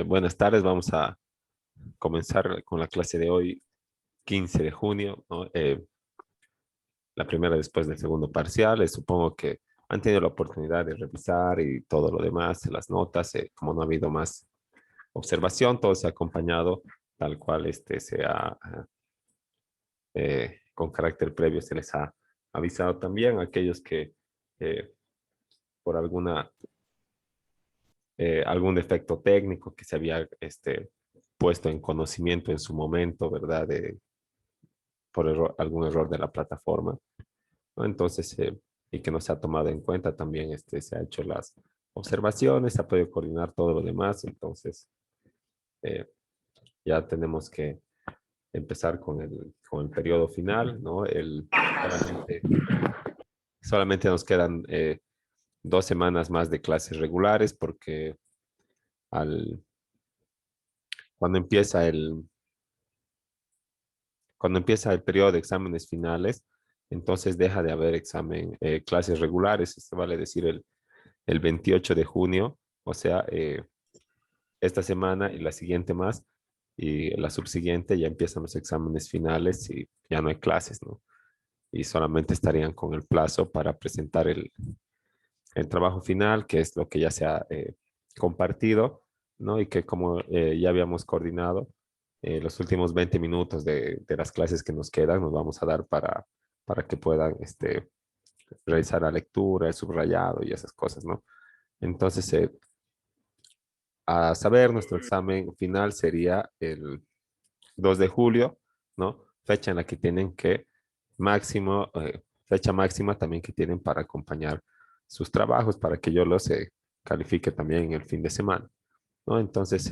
Buenas tardes. Vamos a comenzar con la clase de hoy, 15 de junio, ¿no? La primera después del segundo parcial. Supongo que han tenido la oportunidad de revisar y todo lo demás, las notas. Como no ha habido más observación, todo se ha acompañado tal cual con carácter previo se les ha avisado también a aquellos que eh, por algún defecto técnico que se había puesto en conocimiento en su momento, ¿verdad? Por algún error de la plataforma, ¿no? Entonces, y que no se ha tomado en cuenta también, se ha hecho las observaciones, se ha podido coordinar todo lo demás, entonces eh, ya tenemos que empezar con el periodo final, ¿no? Solamente nos quedan 2 semanas más de clases regulares porque al, cuando empieza el, cuando empieza el periodo de exámenes finales, entonces deja de haber clases regulares, esto vale decir el 28 de junio, o sea, esta semana y la siguiente más, y la subsiguiente ya empiezan los exámenes finales y ya no hay clases, ¿no? Y solamente estarían con el plazo para presentar el trabajo final, que es lo que ya se ha compartido, ¿no? Y que como ya habíamos coordinado, los últimos 20 minutos de las clases que nos quedan nos vamos a dar para que puedan realizar la lectura, el subrayado y esas cosas, ¿no? Entonces, a saber, nuestro examen final sería el 2 de julio, ¿no? Fecha en la que tienen fecha máxima también que tienen para acompañar sus trabajos, para que yo los califique también en el fin de semana, ¿no? Entonces,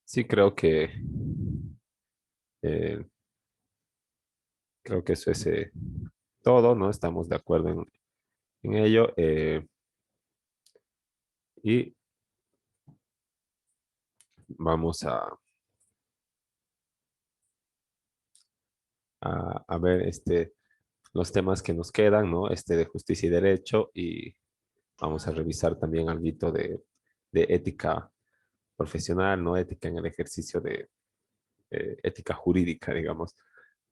sí eh, creo que eso es todo, ¿no? Estamos de acuerdo en ello. Y vamos a ver los temas que nos quedan, ¿no? De justicia y derecho, y vamos a revisar también algo de ética profesional, ¿no? Ética en el ejercicio de ética jurídica, digamos,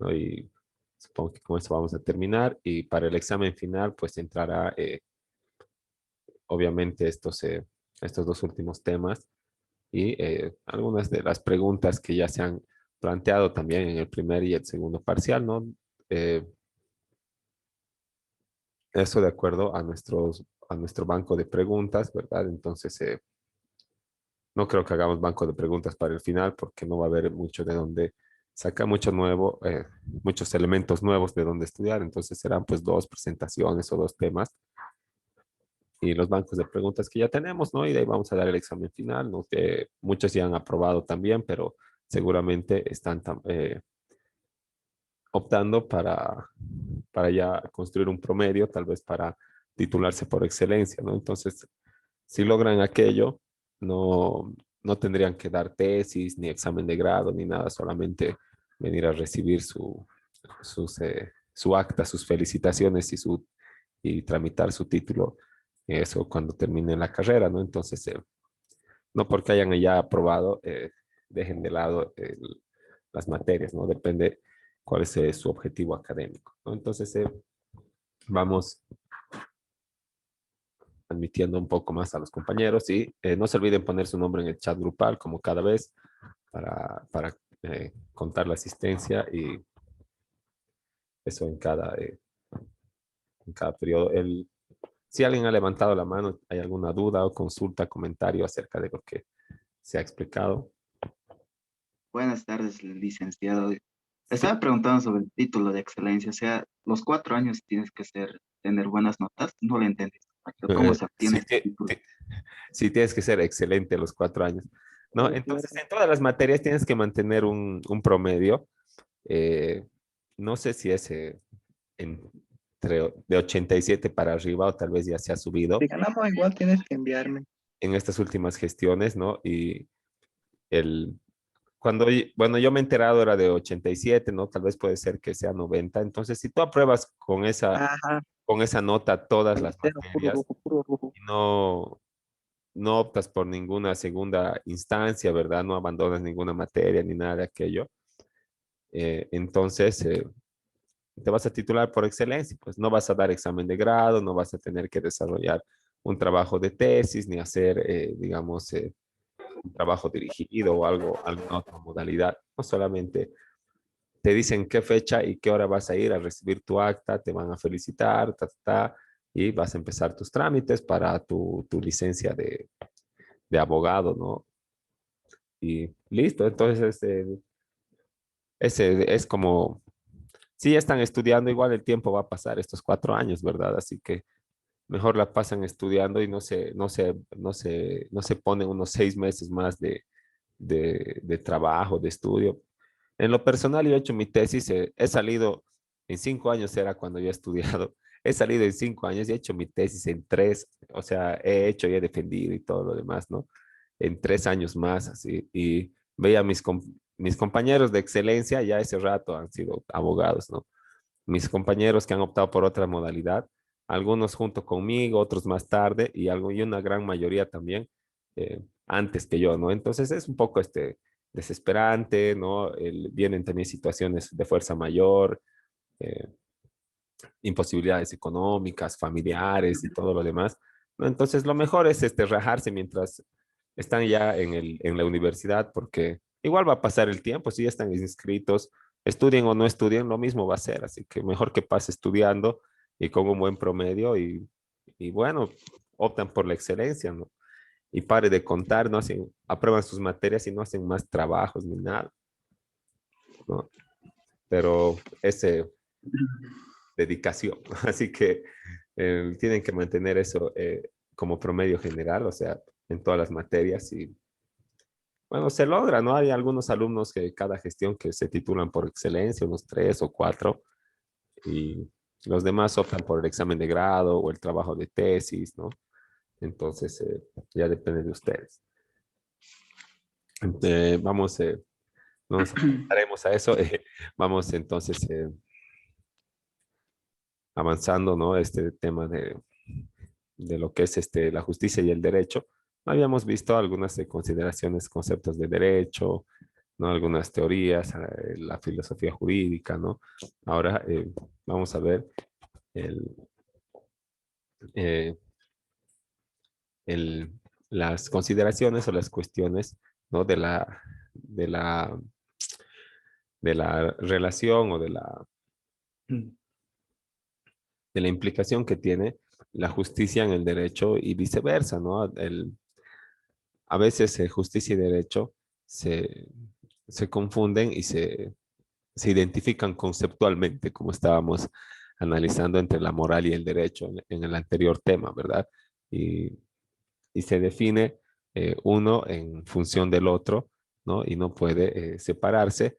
¿no? Y supongo que con eso vamos a terminar. Y para el examen final, pues entrará, obviamente, estos dos últimos temas y algunas de las preguntas que ya se han planteado también en el primer y el segundo parcial, ¿no? Eh, Eso de acuerdo a nuestro banco de preguntas, ¿verdad? Entonces, no creo que hagamos banco de preguntas para el final porque no va a haber mucho de donde sacar muchos elementos nuevos de donde estudiar. Entonces serán pues dos presentaciones o dos temas y los bancos de preguntas que ya tenemos, ¿no? Y de ahí vamos a dar el examen final, ¿no? Que muchos ya han aprobado también, pero seguramente están optando para ya construir un promedio, tal vez para titularse por excelencia, ¿no? Entonces, si logran aquello, no tendrían que dar tesis, ni examen de grado, ni nada, solamente venir a recibir su acta, sus felicitaciones y tramitar su título, eso cuando termine la carrera, ¿no? Entonces, no porque hayan ya aprobado, dejen de lado las materias, ¿no? Depende cuál es su objetivo académico, ¿no? Entonces, vamos admitiendo un poco más a los compañeros y no se olviden poner su nombre en el chat grupal como cada vez para contar la asistencia y eso en cada periodo. Si alguien ha levantado la mano, ¿hay alguna duda o consulta, comentario acerca de lo que se ha explicado? Buenas tardes, licenciado. Sí, Estaba preguntando sobre el título de excelencia. O sea, los 4 años tienes que tener buenas notas. No lo entendí. ¿Cómo se obtiene sí, este título? sí tienes que ser excelente los 4 años, ¿no? Claro. Entonces, en todas las materias tienes que mantener un promedio. eh, no sé si es de 87 para arriba o tal vez ya se ha Si subido ganamos igual tienes que enviarme. en estas últimas gestiones, ¿no? Y el, bueno, yo me he enterado era de 87, ¿no? Tal vez puede ser que sea 90. Entonces, si tú apruebas Ajá. con esa nota todas las Cero, puro materias lujo, puro lujo. y no, no optas por ninguna segunda instancia, ¿verdad? No abandonas ninguna materia ni nada de aquello. Entonces, te vas a titular por excelencia, pues no vas a dar examen de grado, no vas a tener que desarrollar un trabajo de tesis, ni hacer, digamos, un trabajo dirigido o algo, alguna otra modalidad. No solamente te dicen qué fecha y qué hora vas a ir a recibir tu acta, te van a felicitar, y vas a empezar tus trámites para tu licencia de abogado, ¿no? Y listo, entonces ese es como, si ya están estudiando, igual el tiempo va a pasar estos 4 años, ¿verdad? Así que mejor la pasan estudiando y no se ponen unos 6 meses más de trabajo, de estudio. En lo personal, yo he hecho mi tesis, he salido en 5 años, era cuando yo he estudiado, he salido en 5 años y he hecho mi tesis en 3, o sea, he hecho y he defendido y todo lo demás, ¿no? En 3 años más, así, y veía a mis compañeros de excelencia, ya ese rato han sido abogados, ¿no? Mis compañeros que han optado por otra modalidad, algunos junto conmigo, otros más tarde y una gran mayoría también antes que yo, ¿no? Entonces es un poco desesperante, ¿no? Vienen también situaciones de fuerza mayor, eh, imposibilidades económicas, familiares y todo lo demás, ¿no? Entonces lo mejor es rajarse mientras están ya en la universidad, porque igual va a pasar el tiempo, si ya están inscritos, estudien o no estudien, lo mismo va a ser, así que mejor que pase estudiando y con un buen promedio y bueno, optan por la excelencia, ¿no? Y pare de contar, no hacen, aprueban sus materias y no hacen más trabajos ni nada, ¿no? Pero ese dedicación, así que tienen que mantener eso como promedio general, o sea, en todas las materias y bueno, se logra, ¿no? Hay algunos alumnos que cada gestión que se titulan por excelencia, unos 3 o 4, y los demás optan por el examen de grado o el trabajo de tesis, ¿no? Entonces, ya depende de ustedes. Vamos, nos haremos a eso. Vamos entonces avanzando, ¿no? Este tema de lo que es la justicia y el derecho. Habíamos visto algunas consideraciones, conceptos de derecho, ¿no? Algunas teorías, la filosofía jurídica, ¿no? Ahora vamos a ver el, eh, el- las consideraciones o las cuestiones, ¿no? De la relación o de la implicación que tiene la justicia en el derecho y viceversa, ¿no? A veces justicia y derecho se, se confunden y se identifican conceptualmente, como estábamos analizando entre la moral y el derecho en el anterior tema, ¿verdad? Y, y se define uno en función del otro, ¿no? Y no puede separarse.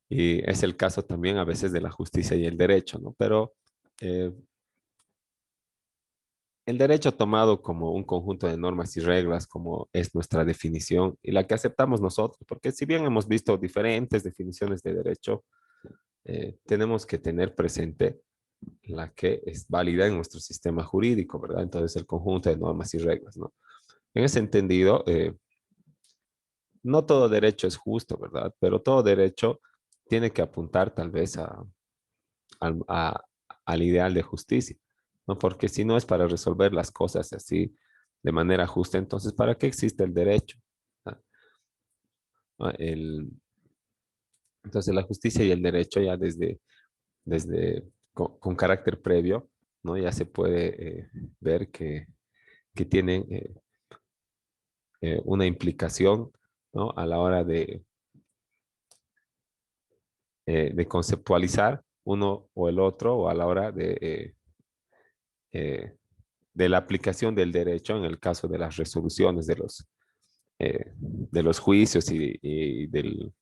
Y es el caso también a veces de la justicia y el derecho, ¿no? Pero eh, el derecho tomado como un conjunto de normas y reglas, como es nuestra definición y la que aceptamos nosotros, porque si bien hemos visto diferentes definiciones de derecho, tenemos que tener presente la que es válida en nuestro sistema jurídico, ¿verdad? Entonces, el conjunto de normas y reglas, ¿no? En ese entendido, no todo derecho es justo, ¿verdad? Pero todo derecho tiene que apuntar tal vez al, a- al ideal de justicia, ¿no? Porque si no es para resolver las cosas así de manera justa, entonces, ¿para qué existe el derecho? ¿Ah? ¿No? Entonces, la justicia y el derecho ya con carácter previo, ¿no? Ya se puede ver que tienen una implicación, ¿no? A la hora de conceptualizar uno o el otro o a la hora eh, de la aplicación del derecho en el caso de las resoluciones de los juicios y de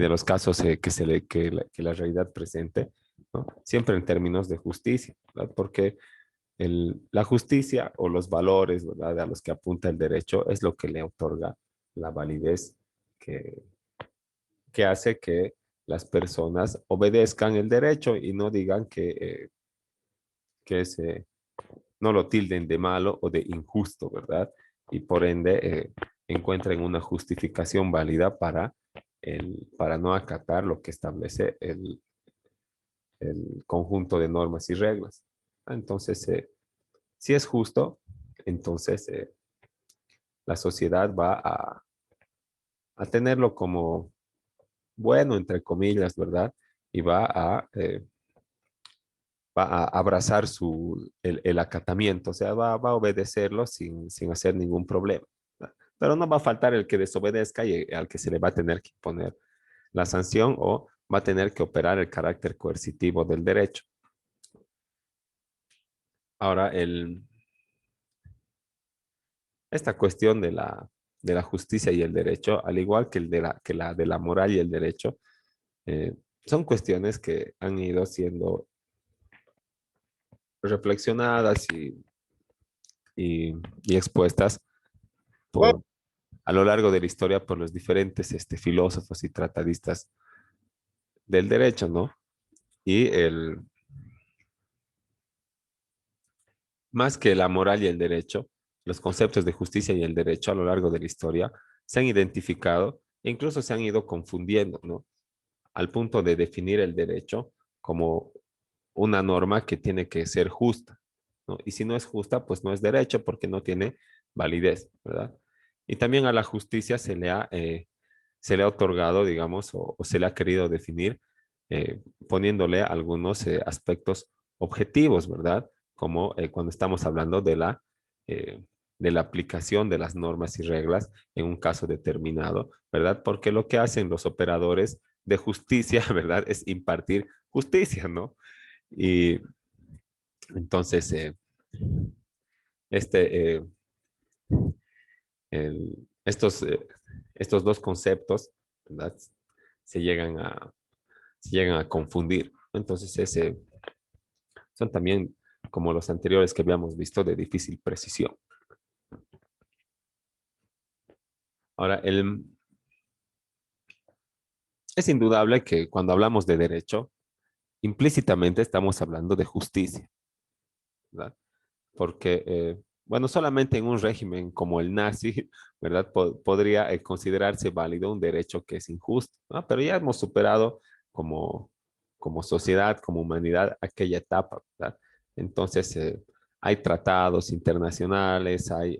los casos que la realidad presente, ¿no? Siempre en términos de justicia, ¿verdad? Porque la justicia o los valores, ¿verdad? A los que apunta el derecho es lo que le otorga la validez que, que hace que las personas obedezcan el derecho y no digan que es no lo tilden de malo o de injusto, ¿verdad? Y por ende encuentren una justificación válida para no acatar lo que establece el conjunto de normas y reglas. Entonces, si es justo, entonces la sociedad va a tenerlo como bueno, entre comillas, ¿verdad? Y va a abrazar el acatamiento, o sea, va a obedecerlo sin hacer ningún problema. ¿Verdad? Pero no va a faltar el que desobedezca y al que se le va a tener que imponer la sanción o va a tener que operar el carácter coercitivo del derecho. Ahora, esta cuestión de la justicia y el derecho, al igual que, la de la moral y el derecho, son cuestiones que han ido siendo reflexionadas y expuestas por, a lo largo de la historia por los diferentes filósofos y tratadistas del derecho, ¿no? Y más que la moral y el derecho, los conceptos de justicia y el derecho a lo largo de la historia se han identificado e incluso se han ido confundiendo, ¿no? Al punto de definir el derecho como una norma que tiene que ser justa, ¿no? Y si no es justa, pues no es derecho porque no tiene validez, ¿verdad? Y también a la justicia se le ha otorgado, digamos, o se le ha querido definir poniéndole algunos aspectos objetivos, ¿verdad? Como cuando estamos hablando eh, de la aplicación de las normas y reglas en un caso determinado, ¿verdad? Porque lo que hacen los operadores de justicia, ¿verdad? Es impartir justicia, ¿no? Y entonces, este, estos dos conceptos, ¿verdad? Se llegan a, se llegan a confundir. Entonces, son también, como los anteriores que habíamos visto, de difícil precisión. Ahora, es indudable que cuando hablamos de derecho, implícitamente estamos hablando de justicia, ¿verdad? Porque, bueno, solamente en un régimen como el nazi, ¿verdad? Podría considerarse válido un derecho que es injusto, ¿no? Pero ya hemos superado como, como sociedad, como humanidad, aquella etapa, ¿verdad? Entonces, hay tratados internacionales, hay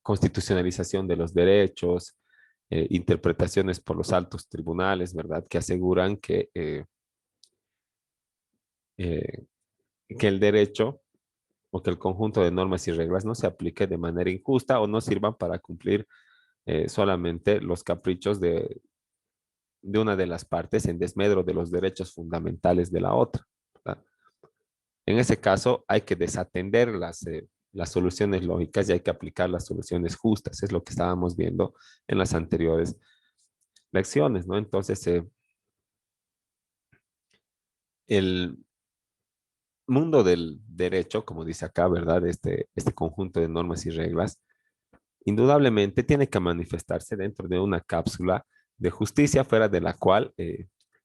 constitucionalización de los derechos, interpretaciones por los altos tribunales, ¿verdad? Que aseguran eh, que el derecho o que el conjunto de normas y reglas no se aplique de manera injusta o no sirvan para cumplir solamente los caprichos de una de las partes en desmedro de los derechos fundamentales de la otra, ¿verdad? En ese caso hay que desatender las soluciones lógicas y hay que aplicar las soluciones justas. Es lo que estábamos viendo en las anteriores lecciones, ¿no? Entonces, el mundo del derecho, como dice acá, ¿verdad? Este conjunto de normas y reglas, indudablemente tiene que manifestarse dentro de una cápsula de justicia fuera de la cual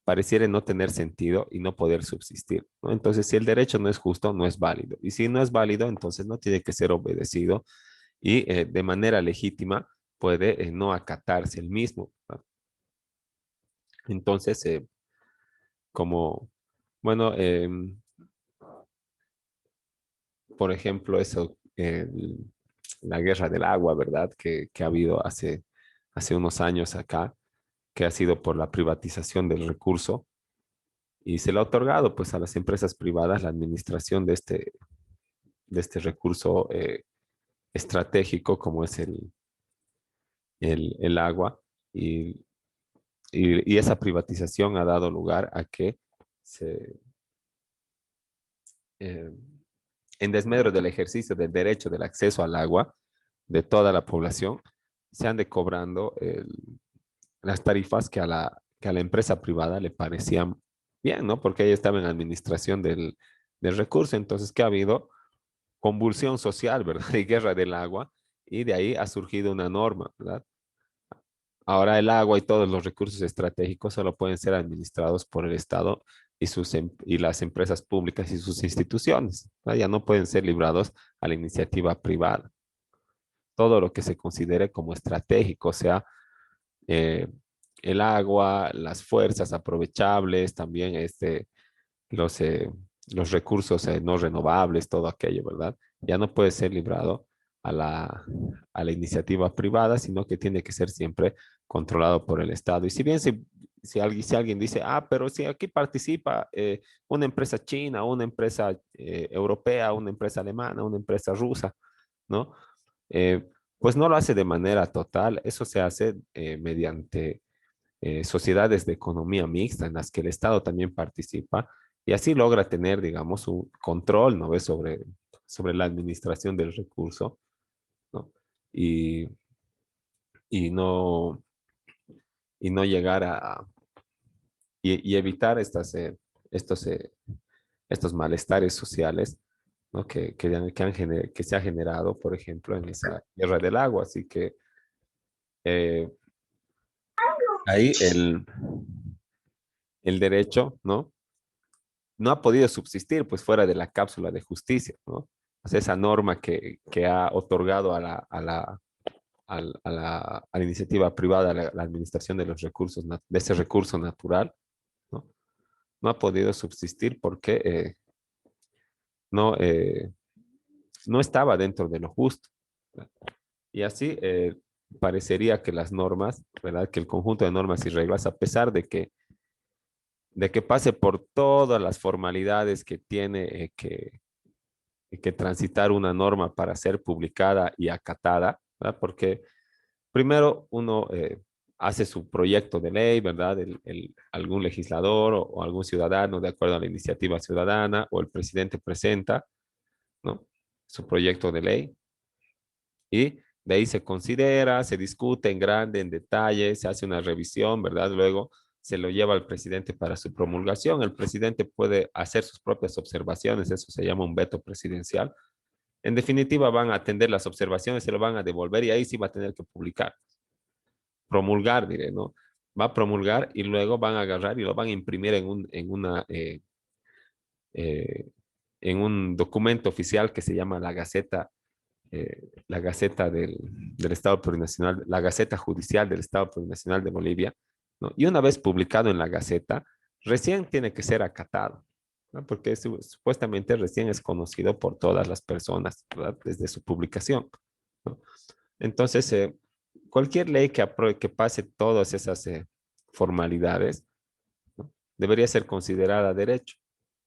pareciera no tener sentido y no poder subsistir, ¿no? Entonces, si el derecho no es justo, no es válido. Y si no es válido, entonces no tiene que ser obedecido y de manera legítima puede no acatarse el mismo, ¿no? Entonces, como, bueno, por ejemplo, la guerra del agua, ¿verdad? Que ha habido hace unos años acá, que ha sido por la privatización del recurso y se le ha otorgado pues a las empresas privadas la administración de este recurso estratégico como es el agua y, y esa privatización ha dado lugar a que se, eh, en desmedro del ejercicio del derecho del acceso al agua de toda la población, se ande cobrando las tarifas que a la empresa privada le parecían bien, ¿no? Porque ella estaba en administración del recurso. Entonces, ¿qué ha habido? Convulsión social, ¿verdad? Y guerra del agua. Y de ahí ha surgido una norma, ¿verdad? Ahora el agua y todos los recursos estratégicos solo pueden ser administrados por el Estado y las empresas públicas y sus instituciones, ¿no? Ya no pueden ser librados a la iniciativa privada. Todo lo que se considere como estratégico, o sea, eh, el agua, las fuerzas aprovechables, también los, eh, los recursos no renovables, todo aquello, ¿verdad? Ya no puede ser librado a a la iniciativa privada, sino que tiene que ser siempre controlado por el Estado. Y si bien si alguien dice, ah, pero si aquí participa una empresa china, una empresa europea, una empresa alemana, una empresa rusa, ¿no? Eh, pues no lo hace de manera total, eso se hace mediante sociedades de economía mixta en las que el Estado también participa y así logra tener, digamos, un control, ¿no ves? Sobre la administración del recurso, ¿no? Y, y no, y no llegar y evitar estos, estos malestares sociales, ¿no? Que se ha generado, por ejemplo, en esa guerra del agua. Así que eh, ahí el derecho, ¿no? No ha podido subsistir pues fuera de la cápsula de justicia, ¿no? O sea, esa norma que ha otorgado a la iniciativa privada la administración de los recursos, de ese recurso natural, ¿no? No ha podido subsistir porque no, no estaba dentro de lo justo. ¿Verdad? Y así parecería que las normas, ¿verdad? Que el conjunto de normas y reglas, a pesar de que pase por todas las formalidades que tiene que transitar una norma para ser publicada y acatada, ¿verdad? Porque primero uno hace su proyecto de ley, ¿verdad? Algún legislador o algún ciudadano, de acuerdo a la iniciativa ciudadana, o el presidente presenta, ¿no? Su proyecto de ley y de ahí se considera, se discute en grande, en detalle, se hace una revisión, ¿verdad? Luego se lo lleva al presidente para su promulgación. El presidente puede hacer sus propias observaciones, eso se llama un veto presidencial. En definitiva, van a atender las observaciones, se lo van a devolver y ahí sí va a tener que publicar, promulgar, diré, ¿no? Va a promulgar y luego van a agarrar y lo van a imprimir eh, en un documento oficial que se llama la Gaceta del Estado Plurinacional, la Gaceta Judicial del Estado Plurinacional de Bolivia, ¿no? Y una vez publicado en la Gaceta, recién tiene que ser acatado, ¿no? Porque supuestamente recién es conocido por todas las personas, ¿verdad? Desde su publicación, ¿no? Entonces, cualquier ley que pase todas esas formalidades, ¿no? Debería ser considerada derecho,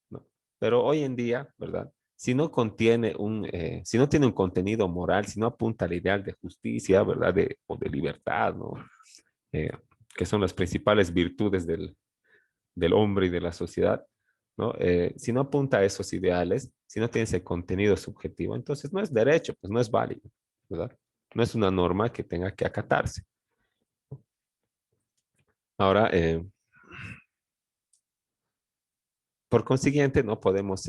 ¿no? Pero hoy en día, ¿verdad? Si no contiene si no tiene un contenido moral, si no apunta al ideal de justicia, ¿verdad? O de libertad, ¿no? Eh, que son las principales virtudes del hombre y de la sociedad, ¿no? Si no apunta a esos ideales, si no tiene ese contenido subjetivo, entonces no es derecho, pues no es válido, ¿verdad? No es una norma que tenga que acatarse. Ahora, por consiguiente, no podemos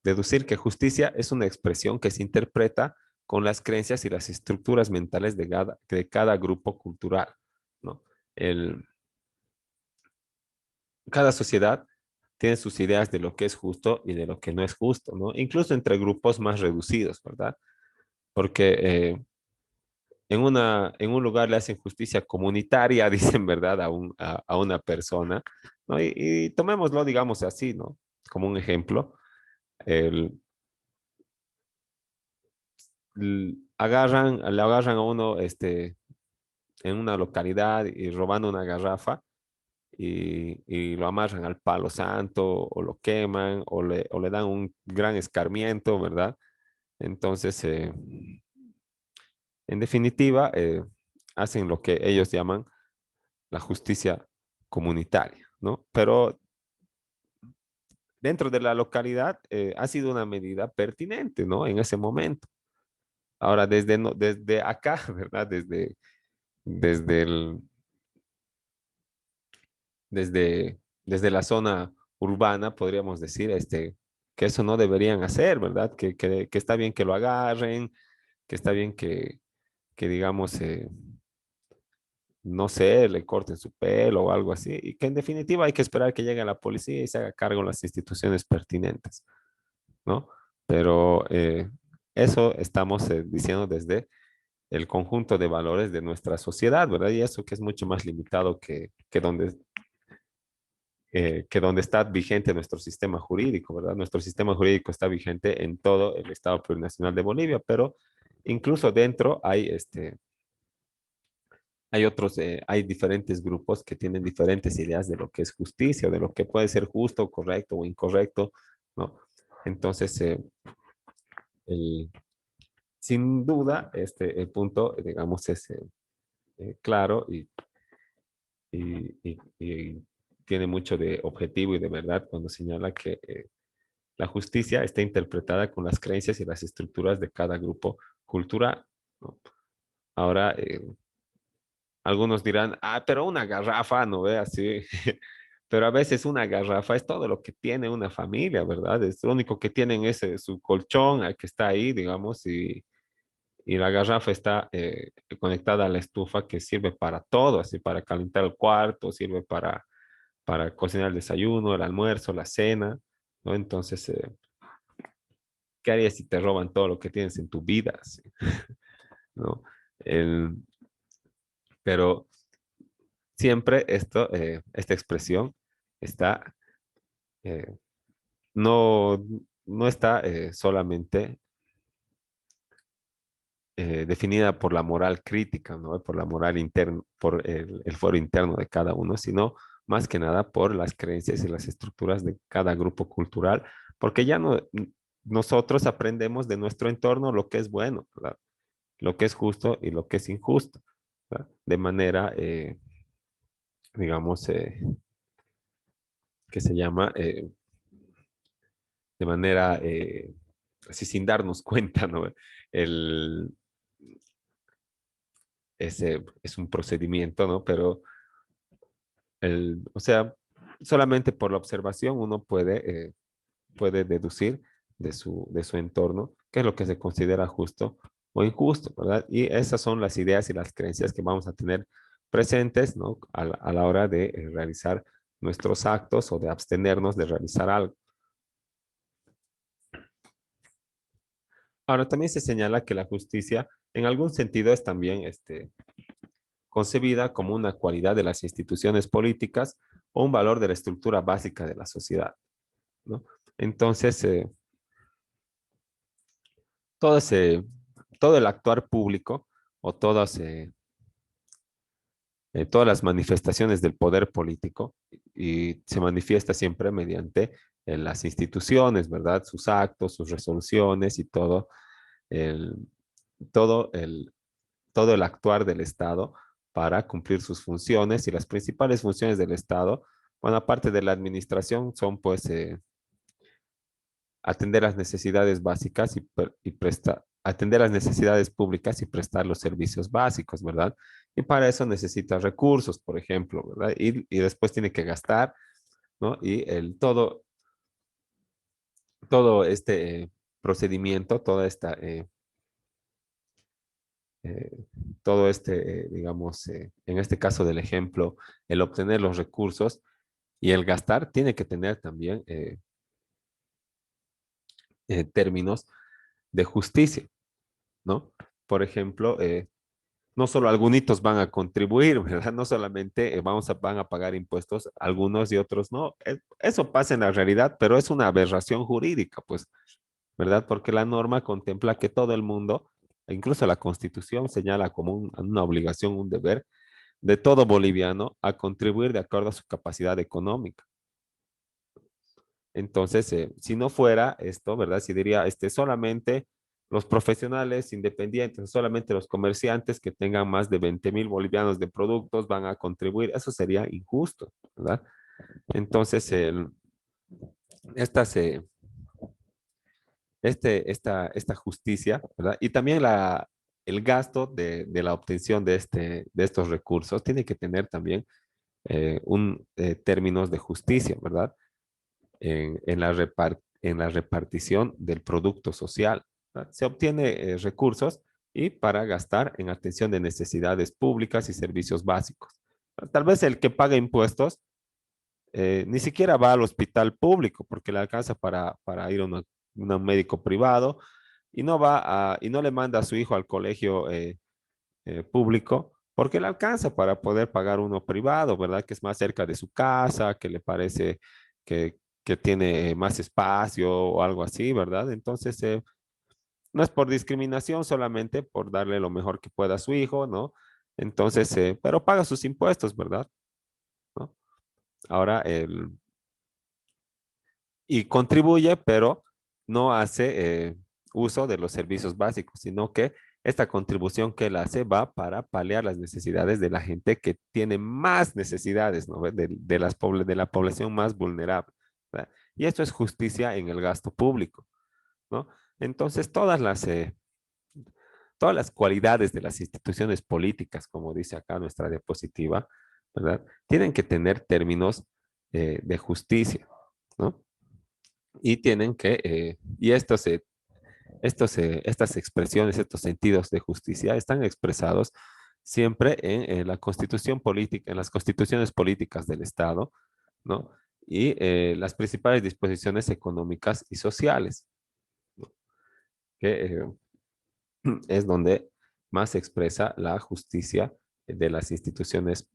deducir que justicia es una expresión que se interpreta con las creencias y las estructuras mentales de cada grupo cultural, ¿no? El, cada sociedad tiene sus ideas de lo que es justo y de lo que no es justo, ¿no? Incluso entre grupos más reducidos, ¿verdad? Porque en un lugar le hacen justicia comunitaria, dicen, ¿verdad? A una persona, ¿no? Y tomémoslo, digamos así, ¿no? Como un ejemplo. El, le agarran a uno en una localidad y robando una garrafa y lo amarran al palo santo o lo queman o le dan un gran escarmiento, ¿verdad? Entonces, en definitiva, hacen lo que ellos llaman la justicia comunitaria, ¿no? Pero dentro de la localidad ha sido una medida pertinente, ¿no? En ese momento. Ahora, desde acá, ¿verdad? Desde el, desde la zona urbana, podríamos decir, que eso no deberían hacer, ¿verdad? Que está bien que lo agarren, que está bien que digamos, no sé, le corten su pelo o algo así, y que en definitiva hay que esperar que llegue la policía y se haga cargo las instituciones pertinentes, ¿no? Pero eso estamos diciendo desde el conjunto de valores de nuestra sociedad, ¿verdad? Y eso que es mucho más limitado que donde está vigente nuestro sistema jurídico, ¿verdad? Nuestro sistema jurídico está vigente en todo el Estado Plurinacional de Bolivia, pero incluso dentro hay otros, hay diferentes grupos que tienen diferentes ideas de lo que es justicia, de lo que puede ser justo, correcto o incorrecto, ¿no? Entonces, el, sin duda, el punto, digamos, es claro y tiene mucho de objetivo y de verdad cuando señala que la justicia está interpretada con las creencias y las estructuras de cada grupo cultural, ¿no? Ahora, algunos dirán, ah, pero una garrafa, no ve así. Pero a veces una garrafa es todo lo que tiene una familia, ¿verdad? Es lo único que tienen es su colchón, que está ahí, digamos, y la garrafa está conectada a la estufa que sirve para todo, así para calentar el cuarto, sirve para cocinar el desayuno, el almuerzo, la cena, ¿no? Entonces, ¿qué harías si te roban todo lo que tienes en tu vida? Así, ¿no? El, pero siempre esta expresión está, eh, no, no está solamente definida por la moral crítica, ¿no? Por la moral interna, por el fuero interno de cada uno, sino más que nada por las creencias y las estructuras de cada grupo cultural, porque ya no, nosotros aprendemos de nuestro entorno lo que es bueno, ¿verdad? Lo que es justo y lo que es injusto, ¿verdad? De manera, digamos, que se llama, de manera, así sin darnos cuenta, ¿no? El, ese es un procedimiento, ¿no? Pero o sea, solamente por la observación uno puede deducir de su entorno qué es lo que se considera justo o injusto, ¿verdad? Y esas son las ideas y las creencias que vamos a tener presentes, ¿no? A la hora de realizar nuestros actos o de abstenernos de realizar algo. Ahora, también se señala que la justicia en algún sentido es también concebida como una cualidad de las instituciones políticas o un valor de la estructura básica de la sociedad, ¿no? Entonces, todo, ese, todo el actuar público o todas las manifestaciones del poder político y se manifiesta siempre mediante las instituciones, ¿verdad? Sus actos, sus resoluciones y el, todo el, todo el actuar del Estado para cumplir sus funciones y las principales funciones del Estado, bueno, aparte de la administración, son pues atender las necesidades básicas y prestar, atender las necesidades públicas y prestar los servicios básicos, ¿verdad? Y para eso necesita recursos, por ejemplo, ¿verdad? Y después tiene que gastar, ¿no? Y todo este procedimiento, eh, todo digamos, en este caso del ejemplo, el obtener los recursos y el gastar tiene que tener también términos de justicia, ¿no? Por ejemplo, no solo algunos van a contribuir, ¿verdad? No solamente van a pagar impuestos, algunos y otros no. Eso pasa en la realidad, pero es una aberración jurídica, pues, ¿verdad? Porque la norma contempla que todo el mundo, incluso la Constitución señala como una obligación, un deber de todo boliviano a contribuir de acuerdo a su capacidad económica. Entonces, si no fuera esto, ¿verdad? Si diría, solamente los profesionales independientes, solamente los comerciantes que tengan más de 20,000 bolivianos de productos van a contribuir, eso sería injusto, ¿verdad? Entonces, estas, esta justicia, ¿verdad? Y también el gasto de la obtención de estos recursos tiene que tener también términos de justicia, ¿verdad? En la repartición del producto social, ¿verdad? Se obtiene recursos y para gastar en atención de necesidades públicas y servicios básicos. Tal vez el que paga impuestos ni siquiera va al hospital público porque le alcanza para ir a un médico privado y no y no le manda a su hijo al colegio público porque le alcanza para poder pagar uno privado, ¿verdad? Que es más cerca de su casa, que le parece que tiene más espacio o algo así, ¿verdad? Entonces, no es por discriminación, solamente por darle lo mejor que pueda a su hijo, ¿no? Entonces, pero paga sus impuestos, ¿verdad? ¿No? Ahora, y contribuye, pero no hace uso de los servicios básicos, sino que esta contribución que él hace va para paliar las necesidades de la gente que tiene más necesidades, ¿no? De la población más vulnerable, ¿verdad? Y esto es justicia en el gasto público, ¿no? Entonces, todas las cualidades de las instituciones políticas, como dice acá nuestra diapositiva, ¿verdad? Tienen que tener términos de justicia, ¿no? Y tienen y estas expresiones, estos sentidos de justicia están expresados siempre en la constitución política, en las constituciones políticas del Estado, ¿no? Y las principales disposiciones económicas y sociales, ¿no? Que es donde más se expresa la justicia de las instituciones,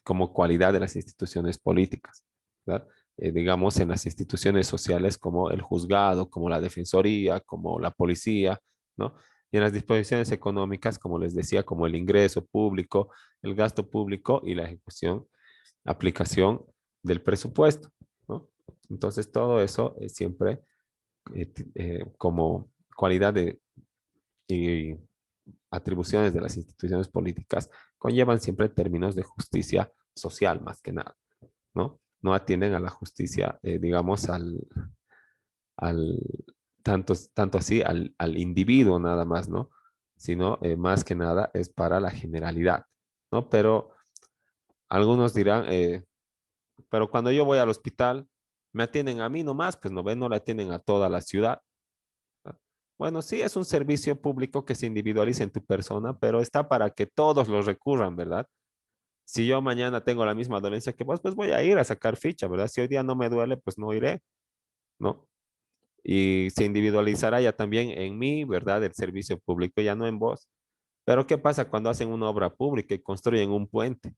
como cualidad de las instituciones políticas, ¿verdad? Digamos, en las instituciones sociales como el juzgado, como la defensoría, como la policía, ¿no? Y en las disposiciones económicas, como les decía, como el ingreso público, el gasto público y la ejecución, aplicación del presupuesto, ¿no? Entonces, todo eso es siempre como cualidad y atribuciones de las instituciones políticas conllevan siempre términos de justicia social más que nada, ¿no? No atienden a la justicia, digamos, al tanto así al individuo nada más, ¿no? Sino más que nada es para la generalidad, ¿no? Pero algunos dirán, pero cuando yo voy al hospital, me atienden a mí nomás, pues no ven, no le atienden a toda la ciudad. Bueno, sí, es un servicio público que se individualiza en tu persona, pero está para que todos los recurran, ¿verdad? Si yo mañana tengo la misma dolencia que vos, pues voy a ir a sacar ficha, ¿verdad? Si hoy día no me duele, pues no iré, ¿no? Y se individualizará ya también en mí, ¿verdad? El servicio público, ya no en vos. Pero ¿qué pasa cuando hacen una obra pública y construyen un puente?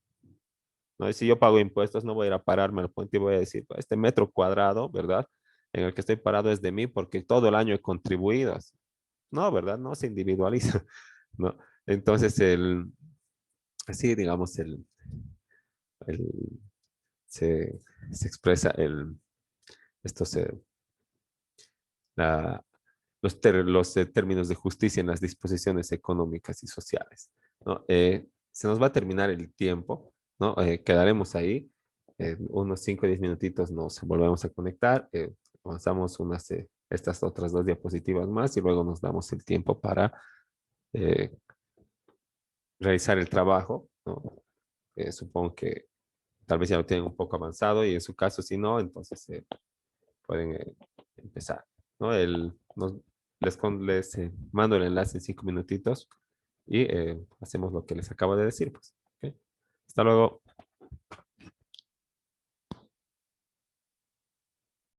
¿No? Y si yo pago impuestos, no voy a ir a pararme al puente y voy a decir, "Pues, este metro cuadrado, ¿verdad? En el que estoy parado es de mí porque todo el año he contribuido". No, ¿verdad? No se individualiza, ¿no? Entonces, así, digamos, el- se, se expresa esto la- los términos de justicia en las disposiciones económicas y sociales, ¿no? Se nos va a terminar el tiempo, ¿no? Quedaremos ahí. Unos 5 o 10 minutitos nos volvemos a conectar. Avanzamos estas otras dos diapositivas más y luego nos damos el tiempo para eh, realizar el trabajo, ¿no? Supongo que tal vez ya lo tienen un poco avanzado y en su caso, si no, entonces pueden empezar, ¿no? Les mando el enlace en 5 minutitos y hacemos lo que les acabo de decir, pues. ¿Ok? Hasta luego.